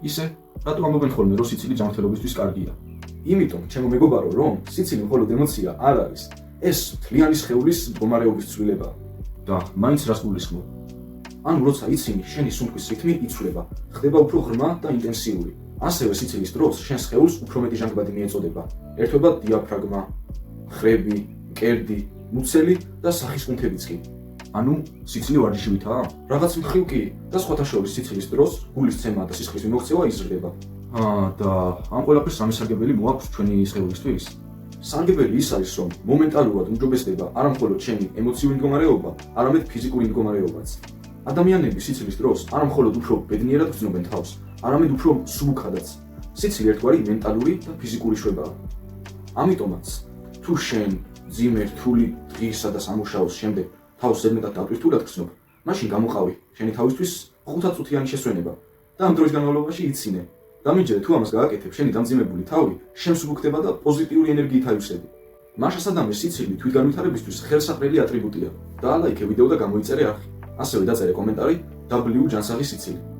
ისე, რატო ამბობენ ხოლმე, რომ სიცილი ჯანმრთელობისთვის კარგია? იმიტომ, ჩემო მეგობარო, რომ სიცილი მხოლოდ ემოცია არ არის. ეს მთლიანი სხეულის მდგომარეობის ცვლილებაა. და მაინც რას გულისხმობ? ანუ როცა იცინი, შენი სუნთქვის რითმი იცვლება, ხდება უფრო ღრმა და ინტენსიური. ასევე სიცილის დროს შენ სხეულს უფრო მეტი ჟანგბადი მიეწოდება. ერთვება დიაფრაგმა, ხრები, მკერდი, მუცელი და სახის კუნთებიც კი. ანუ სიცილი ვარჯიშებითაა? რაღაც მხრივ კი და სხვათა შორის სიცილის დროს გულის ცემა და სისხლის მიმოქცევა იზრდება. და ამ ყველაფერს სამისარგებელი მოაქვს ჩვენი სხეულისთვის? სარგებელი ის არის, რომ მომენტალურად უმჯობესდება არა მხოლოდ შენი ემოციური მდგომარეობა, არამედ ფიზიკური მდგომარეობაც. ადამიანები სიცილის დროს არა მხოლოდ უფრო ბედნიერად გრძნობენ თავს, არამედ უფრო სუბუქადაც. სიცილი ერთგვარი მენტალური და ფიზიკური შვებაა. ამიტომაც, თუ შენ ძიმე რთული დღისა და სამუშაოს შემდეგ თავს ზედმეტად დატვირთულად გრძნობ, მაშინ გამოყავი შენი თავისთვის 5 წუთიანი შესვენება და ამ დროის განმავლობაში იცინე. დამიჯერე თუ ამას გააკეთებ, შენი დამძიმებული თავი შემსუბუქდება და პოზიტიური ენერგიით აივსები. მაშა სადამე სიცილი თვითგანვითარებისთვის ხელსაყრელი ატრიბუტია. დაალაიქე ვიდეო და გამოიწერე არხი. ასევე დაწერე კომენტარი W ჯანსაღი სიცილი.